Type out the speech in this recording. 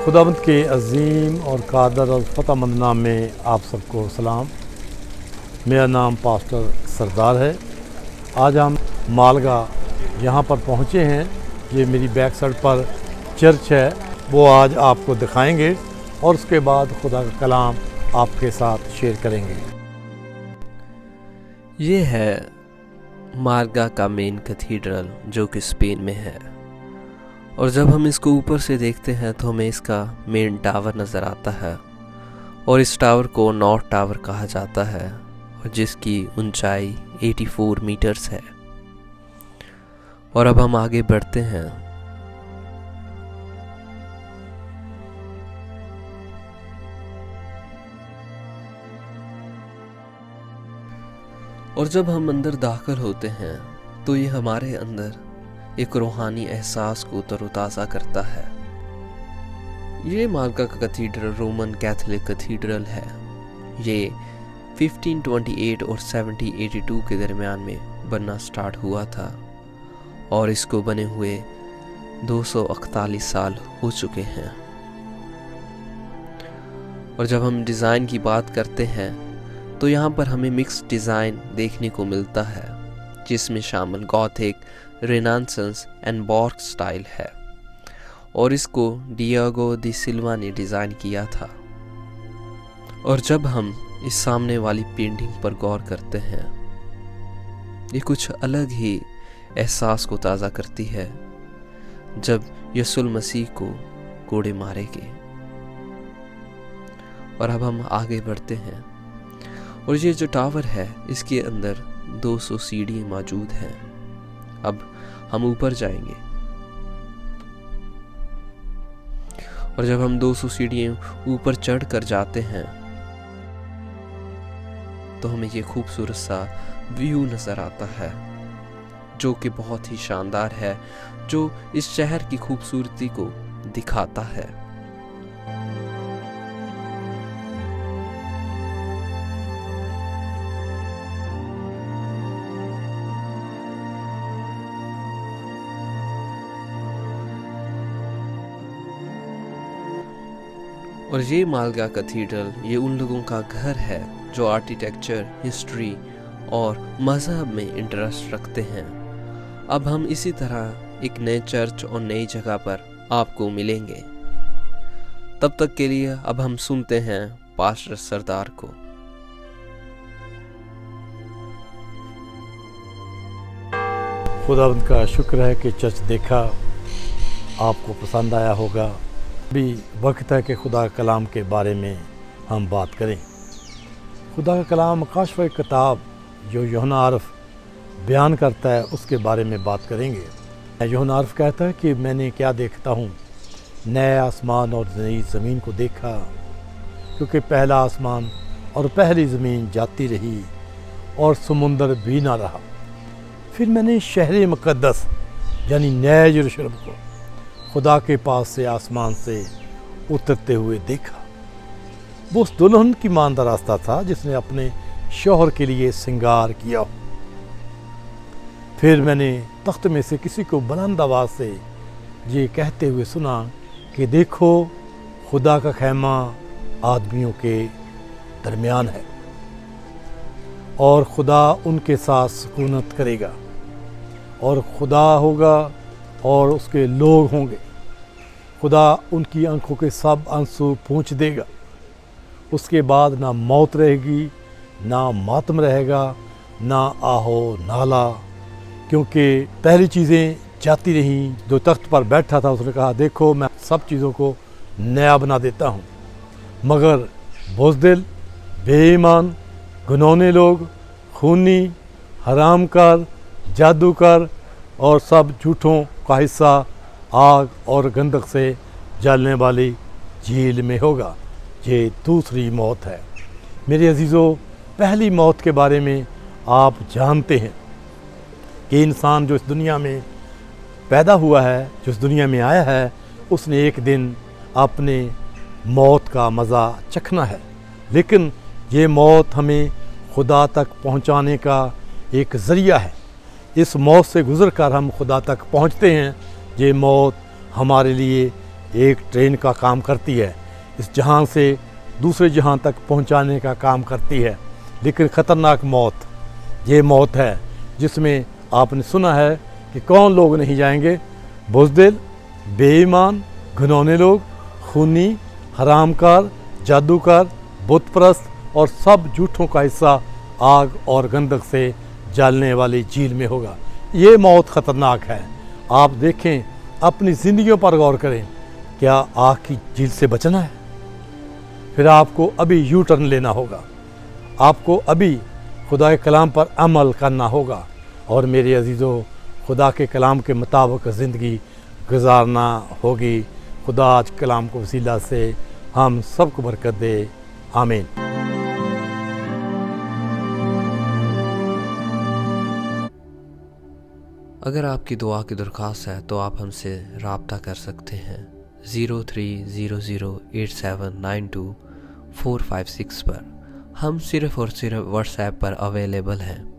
खुदावंत के अजीम और कादर और फ़तहमंद नाम में आप सबको सलाम। मेरा नाम पास्टर सरदार है। आज हम मालगा यहाँ पर पहुँचे हैं। ये मेरी बैक साइड पर चर्च है, वो आज आपको दिखाएंगे और उसके बाद खुदा का कलाम आपके साथ शेयर करेंगे। ये है मालगा का मेन कैथीड्रल जो कि स्पेन में है, और जब हम इसको ऊपर से देखते हैं तो हमें इसका मेन टावर नज़र आता है, और इस टावर को नॉर्थ टावर कहा जाता है, और जिसकी ऊंचाई 84 मीटर्स है। और अब हम आगे बढ़ते हैं। और जब हम अंदर दाखिल होते हैं तो ये हमारे अंदर एक रूहानी एहसास को तरोताज़ा करता है। ये मालगा का कैथीड्रल रोमन कैथोलिक कैथीड्रल है। ये 1528 और 1782 के दरमियान में बनना स्टार्ट हुआ था, और इसको बने हुए 241 साल हो चुके हैं। और जब हम डिज़ाइन की बात करते हैं तो यहाँ पर हमें मिक्स डिज़ाइन देखने को मिलता है, जिसमें शामिल Gothic, renaissance and Barog style है, और इसको डिएगो दी सिल्वा ने डिज़ाइन किया था। और जब हम इस सामने वाली पेंटिंग पर गौर करते हैं, ये कुछ अलग ही एहसास को ताज़ा करती है जब यीशु मसीह को कोड़े मारेंगे। और अब हम आगे बढ़ते हैं, और ये जो टावर है इसके अंदर 200 सीढ़ियाँ मौजूद हैं। अब हम ऊपर जाएंगे, और जब हम 200 सीढ़ियाँ ऊपर चढ़ कर जाते हैं तो हमें ये खूबसूरत सा व्यू नज़र आता है, जो कि बहुत ही शानदार है, जो इस शहर की खूबसूरती को दिखाता है। और ये मालगा कैथीड्रल ये उन लोगों का घर है जो आर्किटेक्चर, हिस्ट्री और मज़हब में इंटरेस्ट रखते हैं। अब हम इसी तरह एक नए चर्च और नई जगह पर आपको मिलेंगे। तब तक के लिए अब हम सुनते हैं पास्टर सरदार को। खुदावंत का शुक्र है कि चर्च देखा, आपको पसंद आया होगा। भी वक्त है कि खुदा के कलाम के बारे में हम बात करें। खुदा का कलाम काशफ किताब जो यूहन्ना आरफ बयान करता है उसके बारे में बात करेंगे। यूहन्ना आरफ कहता है कि मैंने क्या देखता हूँ, नए आसमान और नई ज़मीन को देखा, क्योंकि पहला आसमान और पहली ज़मीन जाती रही और समुंदर भी ना रहा। फिर मैंने शहर मुक़द्दस यानी नए यरूशलेम को खुदा के पास से आसमान से उतरते हुए देखा। वो उस दुल्हन की मान का रास्ता था जिसने अपने शौहर के लिए श्रृंगार किया हो। फिर मैंने तख्त में से किसी को बुलंद आवाज़ से ये कहते हुए सुना कि देखो, खुदा का खैमा आदमियों के दरमियान है, और खुदा उनके साथ सुकूनत करेगा, और खुदा होगा और उसके लोग होंगे। खुदा उनकी आंखों के सब आंसू पोंछ देगा। उसके बाद ना मौत रहेगी, ना मातम रहेगा, ना आहो नाला, क्योंकि पहली चीज़ें जाती रहीं। जो तख्त पर बैठा था उसने कहा, देखो मैं सब चीज़ों को नया बना देता हूँ। मगर बुज़दिल, बेईमान, घिनौने लोग, खूनी, हरामकार, जादूगर और सब झूठों का हिस्सा आग और गंधक से जलने वाली झील में होगा। ये दूसरी मौत है। मेरे अजीज़ों, पहली मौत के बारे में आप जानते हैं कि इंसान जो इस दुनिया में पैदा हुआ है, जो इस दुनिया में आया है, उसने एक दिन अपने मौत का मज़ा चखना है। लेकिन ये मौत हमें खुदा तक पहुंचाने का एक ज़रिया है। इस मौत से गुज़र कर हम खुदा तक पहुँचते हैं। ये मौत हमारे लिए एक ट्रेन का काम करती है, इस जहां से दूसरे जहां तक पहुंचाने का काम करती है। लेकिन ख़तरनाक मौत ये मौत है जिसमें आपने सुना है कि कौन लोग नहीं जाएंगे? बुज़दिल, बेईमान, घिनौने लोग, खूनी, हरामकार, जादूगर, बुतप्रस्त और सब झूठों का हिस्सा आग और गंधक से जलने वाली झील में होगा। ये मौत ख़तरनाक है। आप देखें, अपनी ज़िंदगियों पर गौर करें, क्या आग की झील से बचना है? फिर आपको अभी यू टर्न लेना होगा, आपको अभी खुदा के कलाम पर अमल करना होगा और मेरे अजीज़ों, खुदा के कलाम के मुताबिक ज़िंदगी गुजारना होगी। खुदा आज कलाम को वसीला से हम सबको बरकत दे। आमीन। अगर आपकी दुआ की दरख्वास्त है तो आप हमसे रब्ता कर सकते हैं 03008792 456 पर। हम सिर्फ़ और सिर्फ व्हाट्सएप पर अवेलेबल हैं।